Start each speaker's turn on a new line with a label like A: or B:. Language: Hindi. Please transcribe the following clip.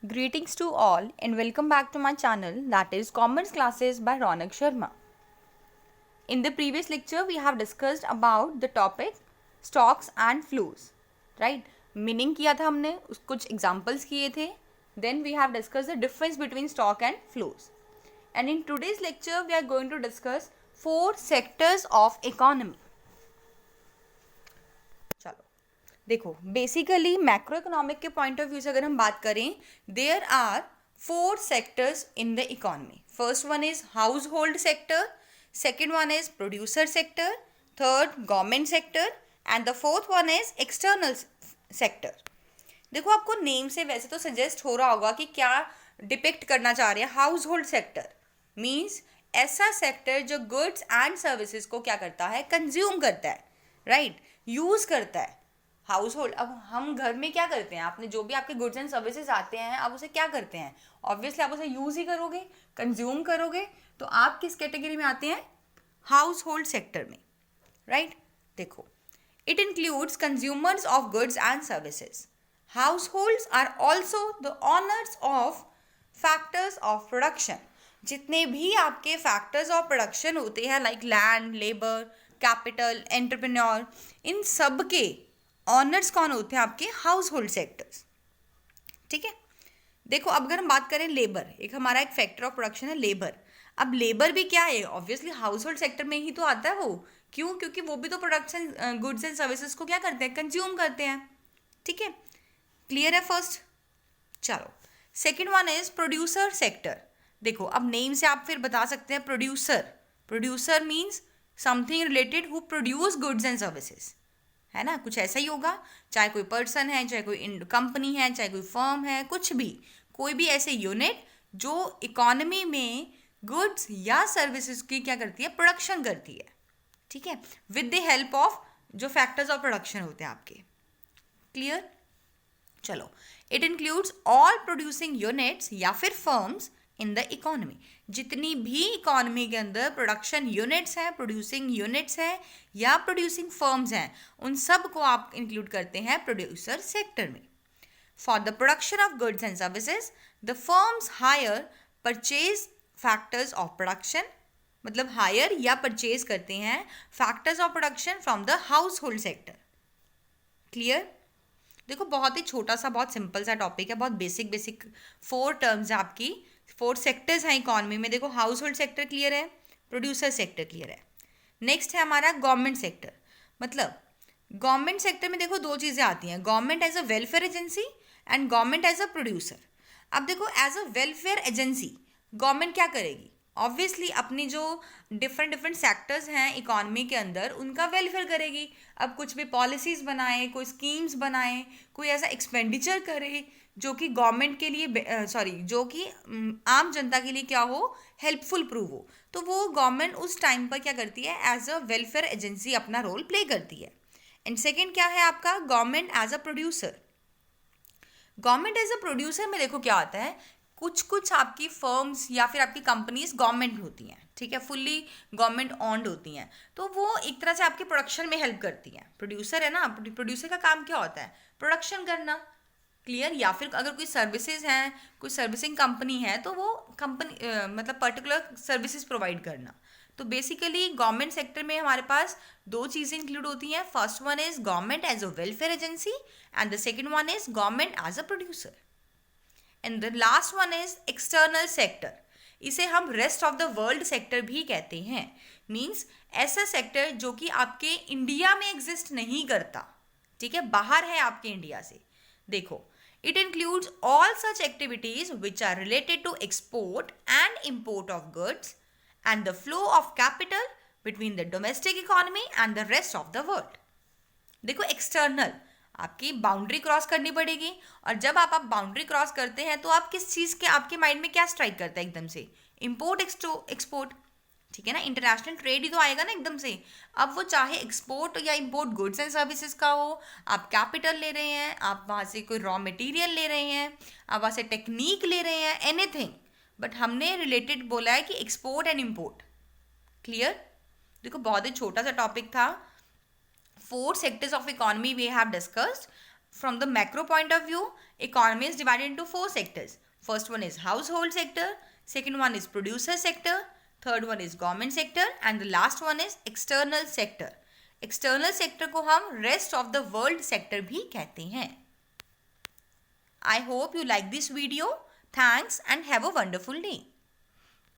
A: Greetings to all and welcome back to my channel, that is Commerce Classes by Ronak Sharma. In the previous lecture we have discussed about the topic stocks and flows, right? Meaning किया था हमने, कुछ examples किए थे. Then we have discussed the difference between stock and flows. And in today's lecture we are going to discuss 4 sectors of economy. चलो देखो, बेसिकली मैक्रो इकोनॉमिक के पॉइंट ऑफ व्यू से अगर हम बात करें, there are 4 sectors in the economy. First one is household sector, second one is producer sector, third government sector and the fourth one is external sector. देखो, आपको नेम से वैसे तो सजेस्ट हो रहा होगा कि क्या डिपिक्ट करना चाह रहे हैं. हाउस होल्ड सेक्टर मीन्स ऐसा सेक्टर जो गुड्स एंड सर्विसेज को क्या करता है, कंज्यूम करता है, राइट, यूज करता है. हाउस होल्ड, अब हम घर में क्या करते हैं, आपने जो भी आपके गुड्स एंड सर्विसेज आते हैं आप उसे क्या करते हैं, ऑब्वियसली आप उसे यूज ही करोगे, कंज्यूम करोगे. तो आप किस कैटेगरी में आते हैं, हाउस होल्ड सेक्टर में, राइट. देखो, it includes consumers of goods and services. Households are also the owners of factors of production. जितने भी आपके फैक्टर्स ऑफ प्रोडक्शन होते हैं like land, labour, capital, entrepreneur, इन सब के ऑनर्स कौन होते हैं, आपके हाउस होल्ड सेक्टर्स. ठीक है. देखो, अब अगर हम बात करें लेबर, एक हमारा एक फैक्टर ऑफ प्रोडक्शन है लेबर. अब लेबर भी क्या है, ऑब्वियसली हाउस होल्ड सेक्टर में ही तो आता है वो. क्यों? क्योंकि वो भी तो प्रोडक्शन गुड्स एंड सर्विसेज को क्या करते हैं, कंज्यूम करते हैं. ठीक है, क्लियर है फर्स्ट. चलो, second one is producer sector. देखो, अब नेम से आप फिर बता सकते हैं producer. Producer means something related who produce goods and services, है ना, कुछ ऐसा ही होगा. चाहे कोई पर्सन है, चाहे कोई कंपनी है, चाहे कोई फर्म है, कुछ भी, कोई भी ऐसे यूनिट जो इकोनॉमी में गुड्स या सर्विसेज की क्या करती है, प्रोडक्शन करती है. ठीक है, विद द हेल्प ऑफ जो फैक्टर्स ऑफ प्रोडक्शन होते हैं आपके. क्लियर. चलो, it includes all producing units या फिर फर्म्स इन द इकोनॉमी. जितनी भी इकोनॉमी के अंदर प्रोडक्शन यूनिट्स हैं, प्रोड्यूसिंग यूनिट्स हैं या प्रोड्यूसिंग फर्म्स हैं, उन सब को आप इंक्लूड करते हैं प्रोड्यूसर सेक्टर में. For the production of goods and services the firms hire purchase factors of production. मतलब हायर या परचेज करते हैं factors of production from the house hold sector. Clear. देखो, बहुत ही छोटा सा, बहुत सिंपल सा टॉपिक है, बहुत बेसिक 4 टर्म्स है आपकी, 4 सेक्टर्स हैं इकोनॉमी में. देखो, हाउस होल्ड सेक्टर क्लियर है, प्रोड्यूसर सेक्टर क्लियर है. नेक्स्ट है हमारा गवर्नमेंट सेक्टर. मतलब गवर्नमेंट सेक्टर में देखो 2 चीज़ें आती हैं, government as a welfare agency and government as a producer. अब देखो, as a welfare agency government क्या करेगी, ऑब्वियसली अपनी जो डिफरेंट सेक्टर्स हैं इकोनॉमी के अंदर उनका वेलफेयर करेगी. अब कुछ भी पॉलिसीज़ बनाए, कोई स्कीम्स बनाए, कोई ऐसा एक्सपेंडिचर करे जो कि गवर्नमेंट के लिए जो कि आम जनता के लिए क्या हो, हेल्पफुल प्रूव हो, तो वो गवर्नमेंट उस टाइम पर क्या करती है, एज अ वेलफेयर एजेंसी अपना रोल प्ले करती है. एंड सेकेंड क्या है आपका, government as a producer. Government as a producer में देखो क्या होता है, कुछ आपकी फर्म्स या फिर आपकी कंपनीज गवर्नमेंट होती हैं, ठीक है, फुल्ली गवर्नमेंट ऑन्ड होती हैं, तो वो एक तरह से आपके प्रोडक्शन में हेल्प करती हैं. प्रोड्यूसर है ना, प्रोड्यूसर का काम क्या होता है, प्रोडक्शन करना. क्लियर. या फिर अगर कोई सर्विसेज हैं, कोई सर्विसिंग कंपनी है, तो वो कंपनी मतलब पर्टिकुलर सर्विसेज प्रोवाइड करना. तो बेसिकली गवर्नमेंट सेक्टर में हमारे पास 2 चीज़ें इंक्लूड होती हैं. First one is government as a welfare agency and the second one is government as a producer. And the last one is external sector. इसे हम rest of the world sector भी कहते हैं. मीन्स ऐसा सेक्टर जो कि आपके इंडिया में एग्जिस्ट नहीं करता, ठीक है, बाहर है आपके इंडिया से. देखो, it includes all such activities which are related to export and import of goods and the flow of capital between the domestic economy and the rest of the world. देखो, एक्सटर्नल आपकी बाउंड्री क्रॉस करनी पड़ेगी, और जब आप बाउंड्री क्रॉस करते हैं तो आप किस चीज़ के आपके माइंड में क्या स्ट्राइक करता है एकदम से, इम्पोर्ट एक्सपोर्ट. ठीक है ना, इंटरनेशनल ट्रेड ही तो आएगा ना एकदम से. अब वो चाहे एक्सपोर्ट या इंपोर्ट गुड्स एंड सर्विसेज का हो, आप कैपिटल ले रहे हैं, आप वहाँ से कोई रॉ मटेरियल ले रहे हैं, आप वहाँ से टेक्निक ले रहे हैं, एनीथिंग, बट हमने रिलेटेड बोला है कि एक्सपोर्ट एंड इम्पोर्ट. क्लियर. देखो, बहुत ही छोटा सा टॉपिक था. 4 sectors of economy we have discussed. From the macro point of view, economy is divided into four sectors. First one is household sector, second one is producer sector, third one is government sector, and the last one is external sector. External sector को हम rest of the world sector भी कहते हैं. I hope you like this video. Thanks and have a wonderful day.